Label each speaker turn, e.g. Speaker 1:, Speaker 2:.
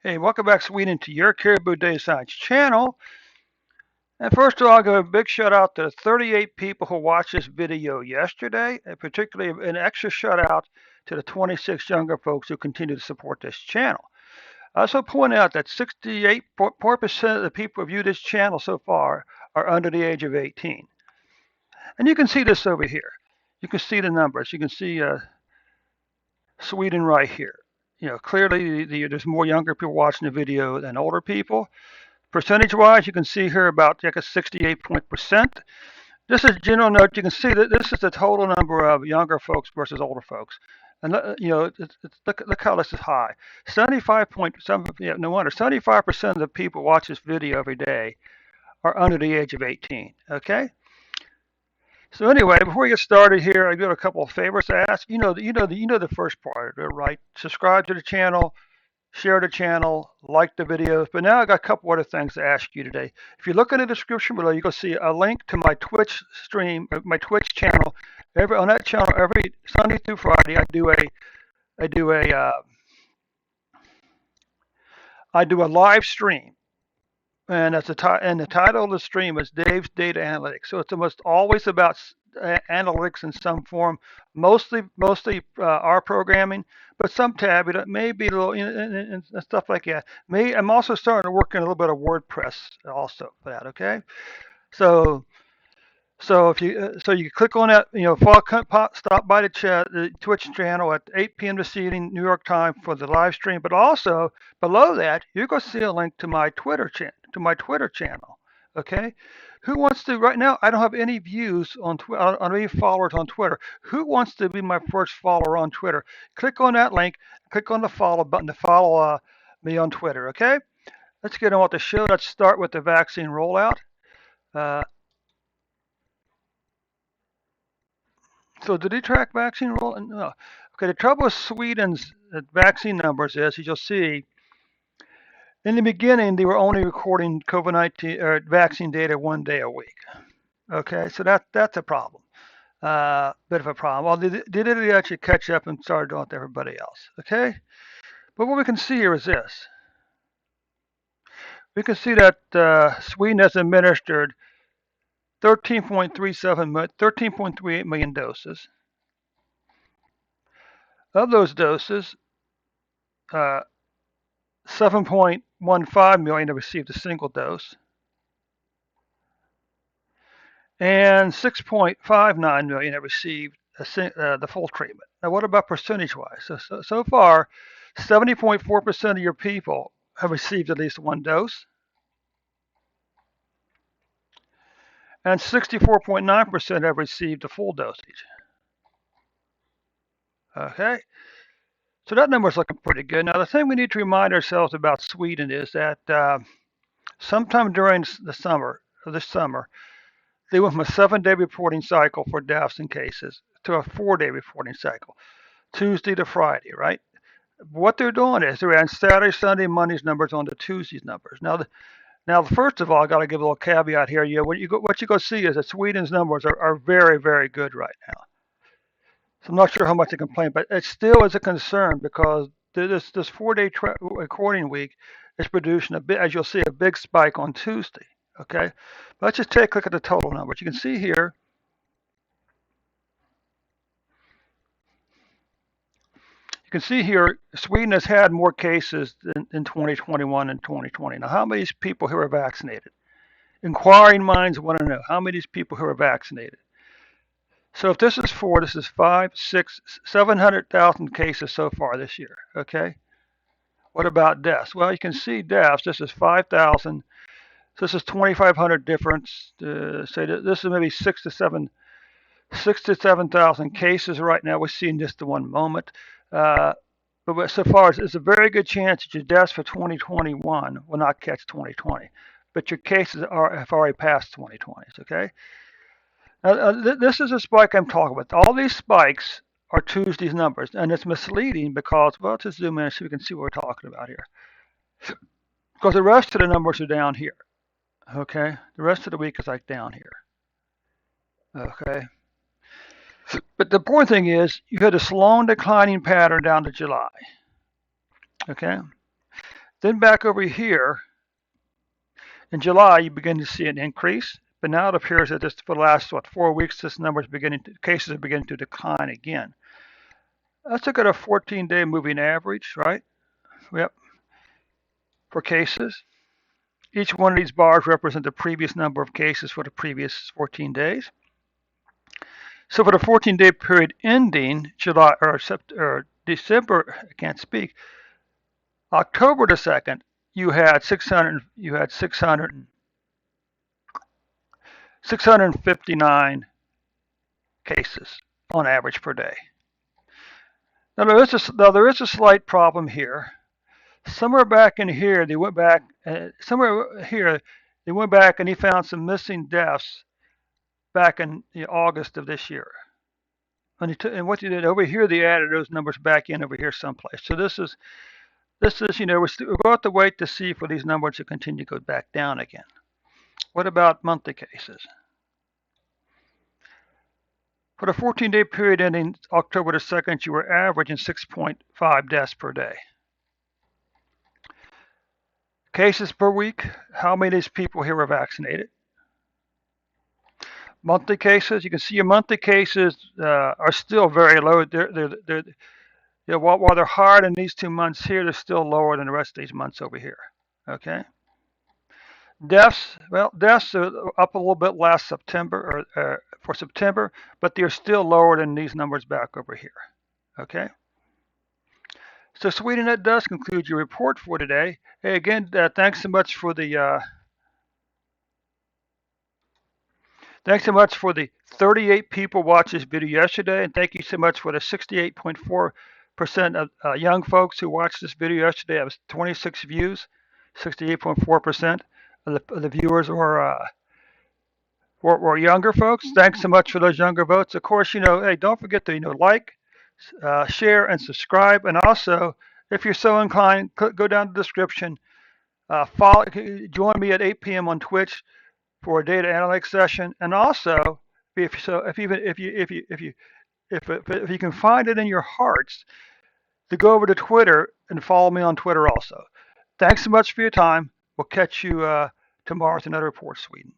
Speaker 1: Hey, welcome back, Sweden, to your Caribou Day Science channel. And first of all, I'll give a big shout out to the 38 people who watched this video yesterday, and particularly an extra shout out to the 26 younger folks who continue to support this channel. I also point out that 68% of the people who view this channel so far are under the age of 18. And you can see this over here. You can see the numbers. You can see Sweden right here. Clearly there's more younger people watching the video than older people. Percentage-wise, you can see here about like a 68%. This is general note. You can see that this is the total number of younger folks versus older folks. And look how this is high. 75.7. Yeah, no wonder. 75% of the people watch this video every day are under the age of 18. Okay. So anyway, before we get started here, I got a couple of favors to ask. The first part, right? Subscribe to the channel, share the channel, like the videos. But now I got a couple other things to ask you today. If you look in the description below, you can see a link to my Twitch stream, my Twitch channel. On that channel, every Sunday through Friday, I do a live stream. And the title of the stream is Dave's Data Analytics. So it's almost always about analytics in some form, mostly R programming, but some tabular, maybe a little and stuff like that. I'm also starting to work in a little bit of WordPress also for that. Okay, so if you click on that, stop by the Twitch channel at 8 p.m. this evening, New York time, for the live stream. But also below that, you're going to see a link to my Twitter channel. Okay, who wants to right now? I don't have any views on any followers on Twitter. Who wants to be my first follower on Twitter? Click on that link. Click on the follow button to follow me on Twitter. Okay, let's get on with the show. Let's start with the vaccine rollout. Uh, So did he track vaccine roll? No. Okay, the trouble with Sweden's vaccine numbers is, as you'll see, in the beginning they were only recording COVID-19 or vaccine data 1 day a week. Okay, so that's a problem. Bit of a problem. Well, they did actually catch up and started doing it to everybody else. Okay, but what we can see here is this. We can see that Sweden has administered 13.38 million doses. Of those doses, uh, 7.15 million have received a single dose, and 6.59 million have received the full treatment. Now, what about percentage-wise? So far, 70.4% of your people have received at least one dose, and 64.9% have received the full dosage. Okay, so that number is looking pretty good. Now, the thing we need to remind ourselves about Sweden is that sometime during this summer, they went from a 7-day reporting cycle for deaths and cases to a 4-day reporting cycle, Tuesday to Friday, right? What they're doing is they're adding Saturday, Sunday, Monday's numbers onto Tuesday's numbers. Now, first of all, I got to give a little caveat here. What you go see is that Sweden's numbers are very, very good right now. So I'm not sure how much to complain, but it still is a concern because this 4-day recording week is producing as you'll see, a big spike on Tuesday. Okay, let's just take a look at the total numbers. You can see here. You can see here, Sweden has had more cases in 2021 and 2020. Now, how many people here are vaccinated? Inquiring minds want to know how many people here are vaccinated. So if this is 5, 6, 700,000 cases so far this year. Okay. What about deaths? Well, you can see deaths. This is 5,000. So this is 2,500 difference. Say this is maybe 6 to 7,000 cases right now. We're seeing just the one moment. But so far, it's a very good chance that your deaths for 2021 will not catch 2020. But your cases have already passed 2020. Okay. Now, this is a spike I'm talking about. All these spikes are Tuesday's numbers, and it's misleading because, well, let's just zoom in so we can see what we're talking about here. Because the rest of the numbers are down here. Okay, the rest of the week is like down here. Okay, but the important thing is you had a slow and declining pattern down to July. Okay, Then back over here, in July, you begin to see an increase, but now it appears that just for the last 4 weeks, this number is cases are beginning to decline again. Let's look at a 14-day moving average, right? Yep, for cases. Each one of these bars represents the previous number of cases for the previous 14 days. So for the 14-day period ending July or December, I can't speak, October the 2nd, you had 659 cases on average per day. Now there is a slight problem here. Somewhere back in here, they went back. Somewhere here, they went back and he found some missing deaths back in August of this year. And what they did over here, they added those numbers back in over here someplace. So this is we're going to have to wait to see for these numbers to continue to go back down again. What about monthly cases? For the 14-day period ending October the 2nd, you were averaging 6.5 deaths per day. Cases per week, how many of these people here were vaccinated? Monthly cases, you can see your monthly cases are still very low. While they're higher in these 2 months here, they're still lower than the rest of these months over here. Okay. Deaths, well, deaths are up a little bit last September or for September, but they're still lower than these numbers back over here. Okay. So, Sweden, that does conclude your report for today. Hey, again, thanks so much for the 38 people watched this video yesterday, and thank you so much for the 68.4% of young folks who watched this video yesterday. That was 26 views. 68.4% of the viewers were younger folks. Thanks so much for those younger votes. Of course, hey, don't forget to like, share, and subscribe. And also, if you're so inclined, go down to the description. Join me at 8 p.m. on Twitch for a data analytics session. And also, if you can find it in your hearts, to go over to Twitter and follow me on Twitter also. Thanks so much for your time. We'll catch you tomorrow with another report, Sweden.